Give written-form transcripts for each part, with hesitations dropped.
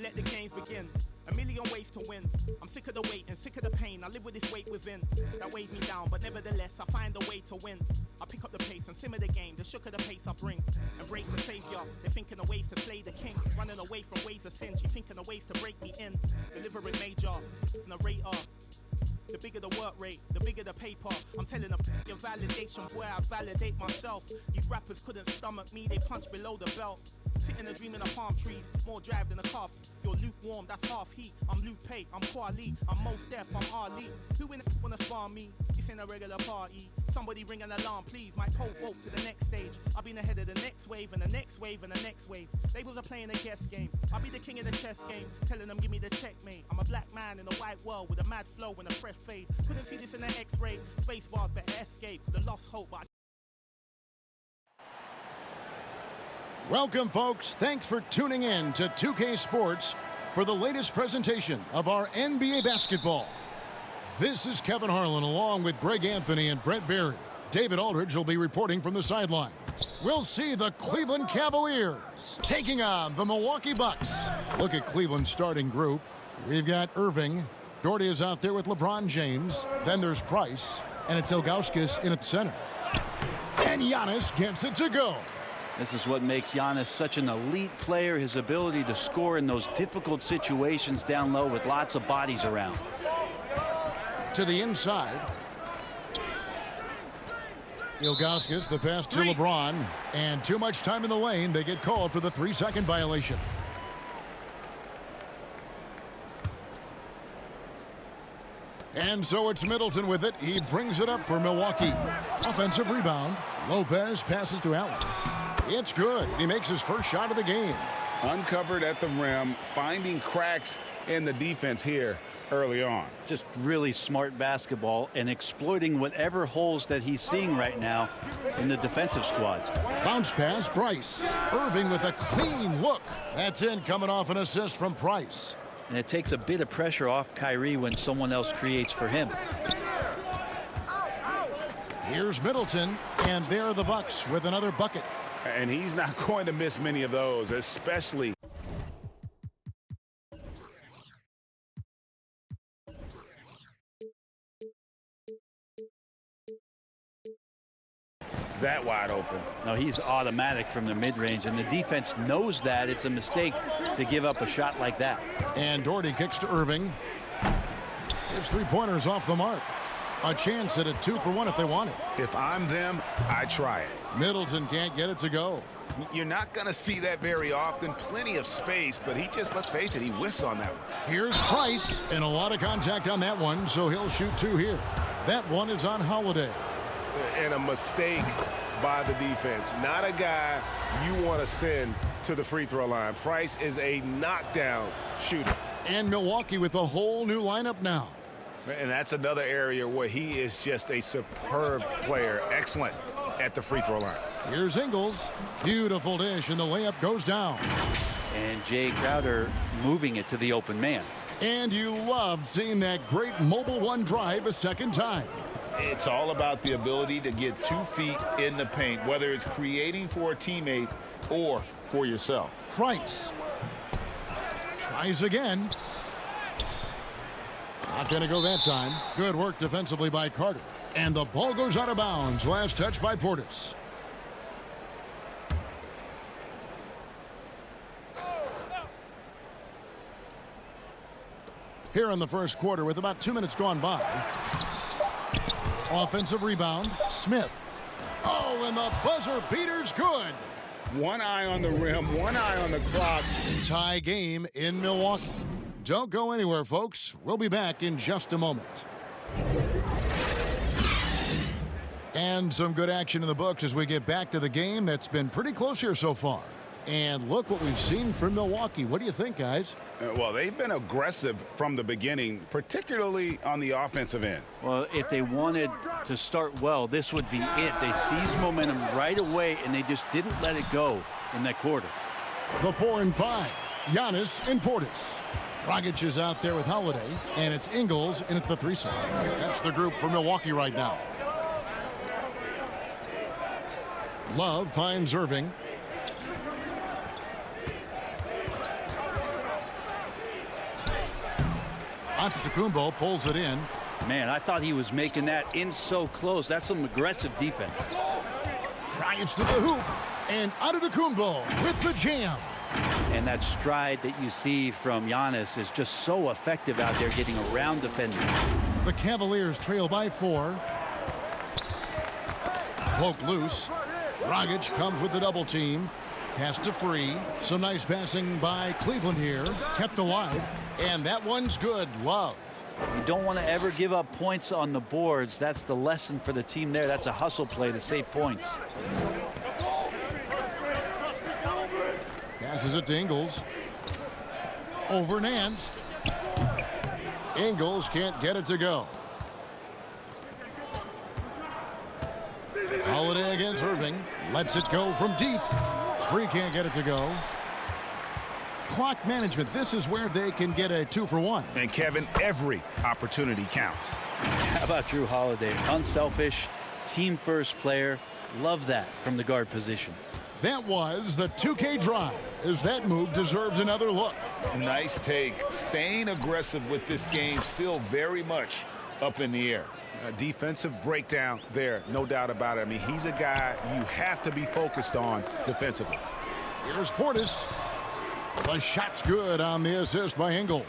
Let the games begin. A million ways to win. I'm sick of the wait and sick of the pain. I live with this weight within that weighs me down, but nevertheless I find a way to win. I pick up the pace and simmer the game, the shook of the pace I bring. Embrace the savior, they're thinking of ways to slay the king. Running away from ways of sin, she thinking of ways to break me in. Delivering major, narrator. The bigger the work rate, the bigger the paper. I'm telling them your validation, boy, I validate myself. These rappers couldn't stomach me, they punch below the belt. Sitting and dreaming of palm trees, more drive than a calf. You're lukewarm, that's half heat. I'm Lupe, I'm Kweli, I'm Mos Def, I'm Ali. Who in the wanna spar me? This ain't a regular party. Somebody ring an alarm, please. Might pole vote to the next stage. I'll be ahead of the next wave and the next wave and the next wave. Labels are playing a guess game. I'll be the king of the chess game, telling them give me the checkmate. I'm a black man in a white world with a mad flow and a fresh fade. Couldn't see this in the X-ray. Space bars better escape. Could've lost hope, but Welcome, folks. Thanks for tuning in to 2K Sports for the latest presentation of our NBA basketball. This is Kevin Harlan along with Greg Anthony and Brett Berry. David Aldridge will be reporting from the sidelines. We'll see the Cleveland Cavaliers taking on the Milwaukee Bucks. Look at Cleveland's starting group. We've got Irving. Doherty is out there with LeBron James. Then there's Price. And it's Ilgauskas in at center. And Giannis gets it to go. This is what makes Giannis such an elite player, his ability to score in those difficult situations down low with lots of bodies around. To the inside. Ilgauskas, the pass to LeBron. And too much time in the lane. They get called for the 3-second violation. And so it's Middleton with it. He brings it up for Milwaukee. Offensive rebound. Lopez passes to Allen. It's good. He makes his first shot of the game. Uncovered at the rim, finding cracks in the defense here early on. Just really smart basketball and exploiting whatever holes that he's seeing right now in the defensive squad. Bounce pass, Price. Irving with a clean look. That's in, coming off an assist from Price. And it takes a bit of pressure off Kyrie when someone else creates for him. Here's Middleton, and there are the Bucks with another bucket. And he's not going to miss many of those, especially. That wide open. No, he's automatic from the mid-range, and the defense knows that it's a mistake to give up a shot like that. And Doherty kicks to Irving. His three-pointers off the mark. A chance at a 2-for-1 if they want it. If I'm them, I try it. Middleton can't get it to go. You're not going to see that very often. Plenty of space, but he just, let's face it, he whiffs on that one. Here's Price, and a lot of contact on that one, so he'll shoot 2 here. That one is on Holiday. And a mistake by the defense. Not a guy you want to send to the free throw line. Price is a knockdown shooter. And Milwaukee with a whole new lineup now. And that's another area where he is just a superb player. Excellent at the free throw line. Here's Ingles. Beautiful dish, and the layup goes down. And Jay Crowder moving it to the open man. And you love seeing that great mobile one drive a second time. It's all about the ability to get 2 feet in the paint, whether it's creating for a teammate or for yourself. Price tries again. Not going to go that time. Good work defensively by Carter. And the ball goes out of bounds. Last touch by Portis. Here in the first quarter with about 2 minutes gone by. Offensive rebound. Smith. Oh, and the buzzer beater's good. One eye on the rim, one eye on the clock. Tie game in Milwaukee. Don't go anywhere, folks. We'll be back in just a moment. And some good action in the books as we get back to the game that's been pretty close here so far. And look what we've seen from Milwaukee. What do you think, guys? Well, they've been aggressive from the beginning, particularly on the offensive end. Well, if they wanted to start well, this would be it. They seized momentum right away, and they just didn't let it go in that quarter. The 4 and 5. Giannis and Portis. Dragic is out there with Holiday, and it's Ingles in at the 3 side. That's the group for Milwaukee right now. Love finds Irving. Antetokounmpo pulls it in. Man, I thought he was making that in so close. That's some aggressive defense. Drives to the hoop. And Antetokounmpo with the jam. And that stride that you see from Giannis is just so effective out there getting around defenders. The Cavaliers trail by 4. Poked loose. Dragic comes with the double team. Pass to Free. Some nice passing by Cleveland here. Kept alive. And that one's good. Love. You don't want to ever give up points on the boards. That's the lesson for the team there. That's a hustle play to save points. Passes it to Ingles. Over Nance. Ingles can't get it to go. Holiday against Irving. Lets it go from deep. Free can't get it to go. Clock management. This is where they can get a 2-for-1. And Kevin, every opportunity counts. How about Drew Holiday? Unselfish, team-first player. Love that from the guard position. That was the 2K drive, as that move deserved another look. Nice take. Staying aggressive with this game, still very much up in the air. A defensive breakdown there, no doubt about it. I mean, he's a guy you have to be focused on defensively. Here's Portis. The shot's good on the assist by Ingles.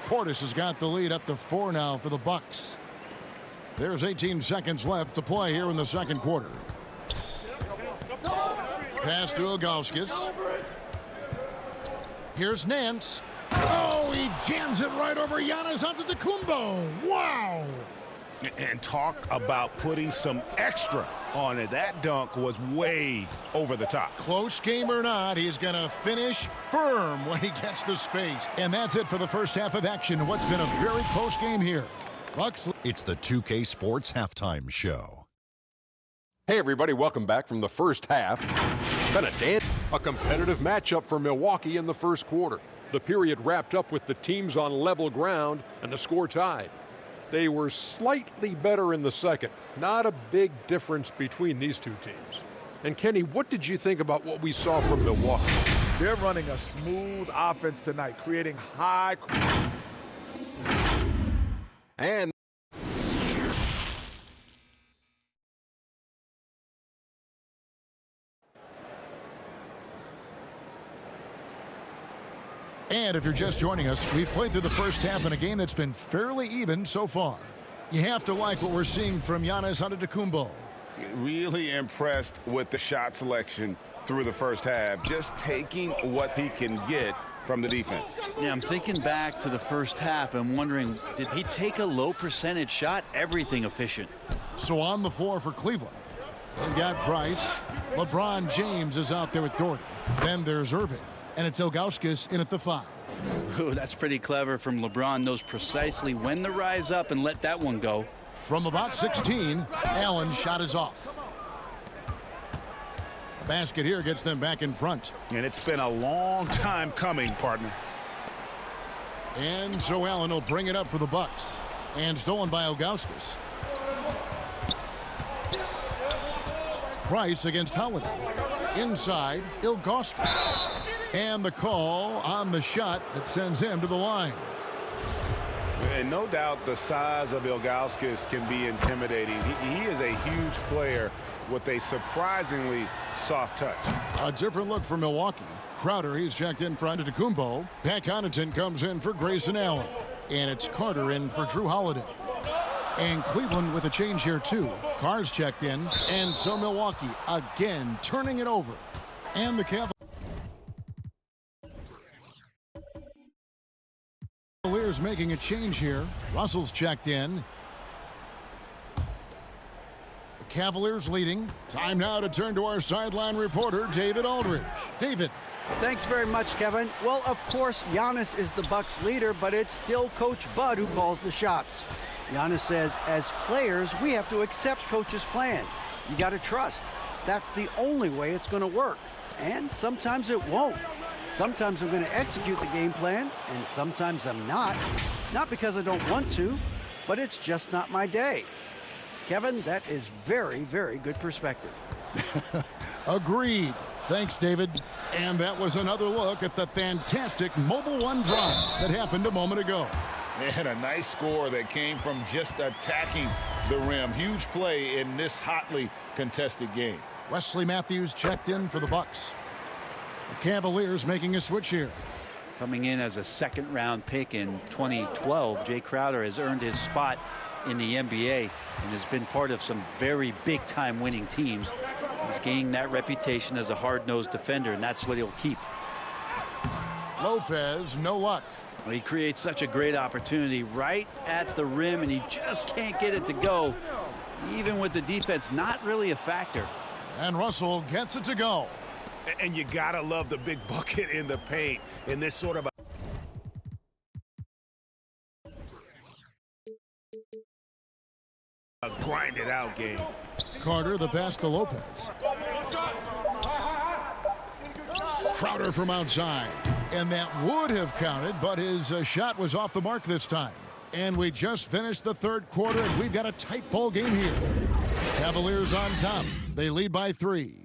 Portis has got the lead up to 4 now for the Bucks. There's 18 seconds left to play here in the second quarter. Pass to Ilgauskas. Here's Nance. Oh, he jams it right over Giannis Antetokounmpo. Wow. And talk about putting some extra on it. That dunk was way over the top. Close game or not, he's going to finish firm when he gets the space. And that's it for the first half of action. What's been a very close game here. Bucks. It's the 2K Sports Halftime Show. Hey everybody, welcome back from the first half. A competitive matchup for Milwaukee in the first quarter. The period wrapped up with the teams on level ground and the score tied. They were slightly better in the second. Not a big difference between these two teams. And Kenny, what did you think about what we saw from Milwaukee? They're running a smooth offense tonight, creating high. And And if you're just joining us, we've played through the first half in a game that's been fairly even so far. You have to like what we're seeing from Giannis Antetokounmpo. Really impressed with the shot selection through the first half. Just taking what he can get from the defense. Yeah, I'm thinking back to the first half and wondering, did he take a low percentage shot? Everything efficient. So on the floor for Cleveland, they've got Price. LeBron James is out there with Doherty. Then there's Irving. And it's Ilgauskas in at the 5. Ooh, that's pretty clever from LeBron. Knows precisely when to rise up and let that one go. From about 16, Allen's shot is off. The basket here gets them back in front. And it's been a long time coming, partner. And so Allen will bring it up for the Bucks. And stolen by Ilgauskas. Price against Holiday. Inside, Ilgauskas. And the call on the shot that sends him to the line. And no doubt the size of Ilgauskas can be intimidating. He is a huge player with a surprisingly soft touch. A different look for Milwaukee. Crowder, he's checked in for Antetokounmpo. Pat Connaughton comes in for Grayson Allen. And it's Carter in for Drew Holiday. And Cleveland with a change here too. Carr's checked in. And so Milwaukee again turning it over. And the Cavaliers making a change here. Russell's checked in. The Cavaliers leading. Time now to turn to our sideline reporter, David Aldridge. David. Thanks very much, Kevin. Well, of course, Giannis is the Bucks leader, but it's still Coach Bud who calls the shots. Giannis says, as players, we have to accept Coach's plan. You got to trust. That's the only way it's going to work. And sometimes it won't. Sometimes I'm going to execute the game plan, and sometimes I'm not. Not because I don't want to, but it's just not my day. Kevin, that is very, very good perspective. Agreed. Thanks, David. And that was another look at the fantastic Mobile One drive that happened a moment ago. And a nice score that came from just attacking the rim. Huge play in this hotly contested game. Wesley Matthews checked in for the Bucks. The Cavaliers making a switch here. Coming in as a second-round pick in 2012, Jay Crowder has earned his spot in the NBA and has been part of some very big-time winning teams. He's gaining that reputation as a hard-nosed defender, and that's what he'll keep. Lopez, no luck. Well, he creates such a great opportunity right at the rim, and he just can't get it to go, even with the defense not really a factor. And Russell gets it to go. And you gotta love the big bucket in the paint in this sort of a grinded out game. Carter, the pass to Lopez. Crowder from outside. And that would have counted, but his shot was off the mark this time. And we just finished the third quarter, and we've got a tight ball game here. Cavaliers on top. They lead by 3.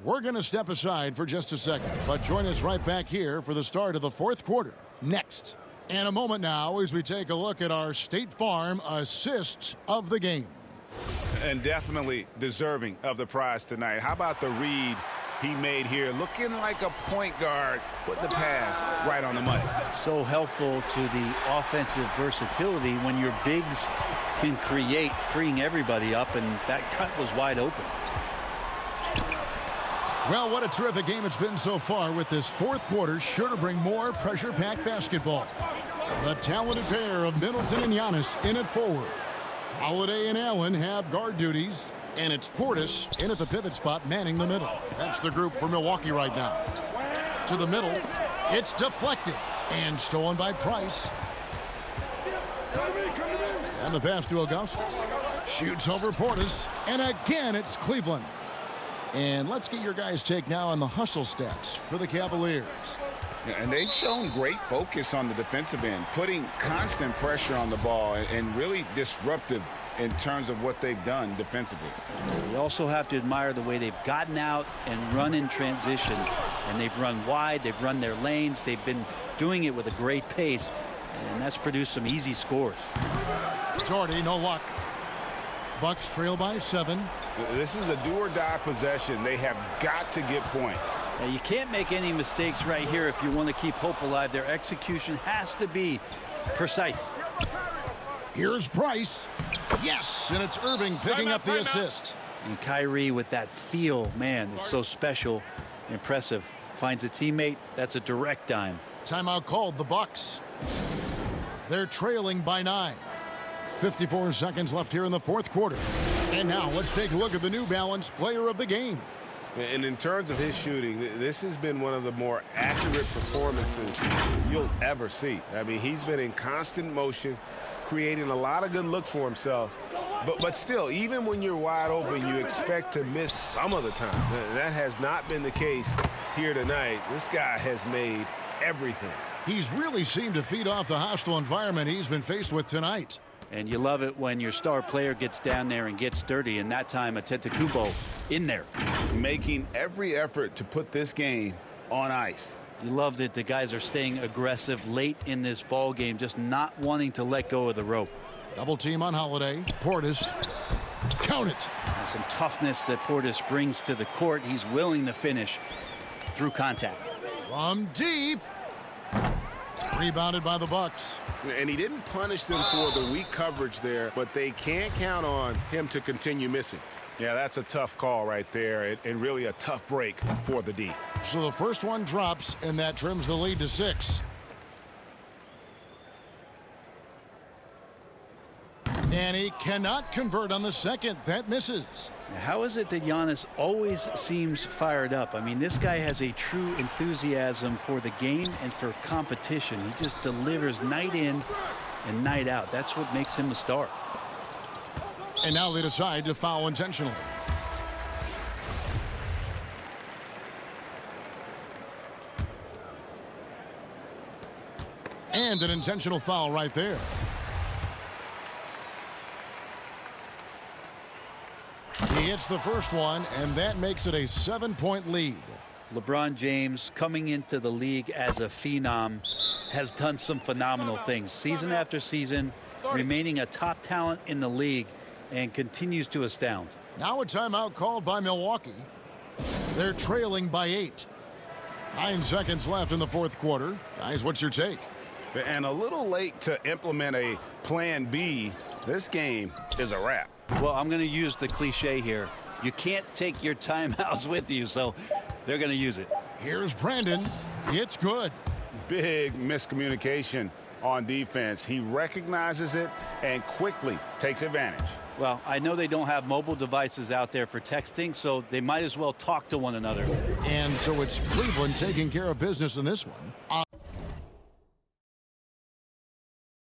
We're going to step aside for just a second, but join us right back here for the start of the fourth quarter next. And a moment now as we take a look at our State Farm assists of the game. And definitely deserving of the prize tonight. How about the read he made here, looking like a point guard, putting the pass right on the money. So helpful to the offensive versatility when your bigs can create, freeing everybody up, and that cut was wide open. Well, what a terrific game it's been so far, with this fourth quarter sure to bring more pressure-packed basketball. The talented pair of Middleton and Giannis in at forward. Holiday and Allen have guard duties, and it's Portis in at the pivot spot manning the middle. That's the group for Milwaukee right now. To the middle, it's deflected and stolen by Price. And the pass to Augustus. Shoots over Portis, and again it's Cleveland. And let's get your guys' take now on the hustle stats for the Cavaliers. And they've shown great focus on the defensive end, putting constant pressure on the ball and really disruptive in terms of what they've done defensively. You also have to admire the way they've gotten out and run in transition. And they've run wide, they've run their lanes, they've been doing it with a great pace, and that's produced some easy scores. Jordy, no luck. Bucks trail by 7. This is a do-or-die possession. They have got to get points. Now, you can't make any mistakes right here if you want to keep hope alive. Their execution has to be precise. Here's Price. Yes, and it's Irving picking up the assist. And Kyrie with that feel, man, it's so special, impressive. Finds a teammate, that's a direct dime. Timeout called, the Bucks. They're trailing by 9. 54 seconds left here in the fourth quarter. And now let's take a look at the New Balance player of the game. And in terms of his shooting, this has been one of the more accurate performances you'll ever see. I mean, he's been in constant motion, creating a lot of good looks for himself. But still, even when you're wide open, you expect to miss some of the time. That has not been the case here tonight. This guy has made everything. He's really seemed to feed off the hostile environment he's been faced with tonight. And you love it when your star player gets down there and gets dirty, and that time Antetokounmpo in there. Making every effort to put this game on ice. You love that the guys are staying aggressive late in this ball game, just not wanting to let go of the rope. Double team on Holiday. Portis. Count it. And some toughness that Portis brings to the court. He's willing to finish through contact. From deep. Rebounded by the Bucks. And he didn't punish them for the weak coverage there, but they can't count on him to continue missing. Yeah, that's a tough call right there, and really a tough break for the D. So the first one drops, and that trims the lead to 6. And he cannot convert on the second. That misses. How is it that Giannis always seems fired up? I mean, this guy has a true enthusiasm for the game and for competition. He just delivers night in and night out. That's what makes him a star. And now they decide to foul intentionally. And an intentional foul right there. He hits the first one, and that makes it a 7-point lead. LeBron James coming into the league as a phenom has done some phenomenal things. Season after season, remaining a top talent in the league and continues to astound. Now a timeout called by Milwaukee. They're trailing by 8. 9 seconds left in the fourth quarter. Guys, what's your take? And a little late to implement a plan B. This game is a wrap. Well, I'm going to use the cliche here. You can't take your timeouts with you, so they're going to use it. Here's Brandon. It's good. Big miscommunication on defense. He recognizes it and quickly takes advantage. Well, I know they don't have mobile devices out there for texting, so they might as well talk to one another. And so it's Cleveland taking care of business in this one.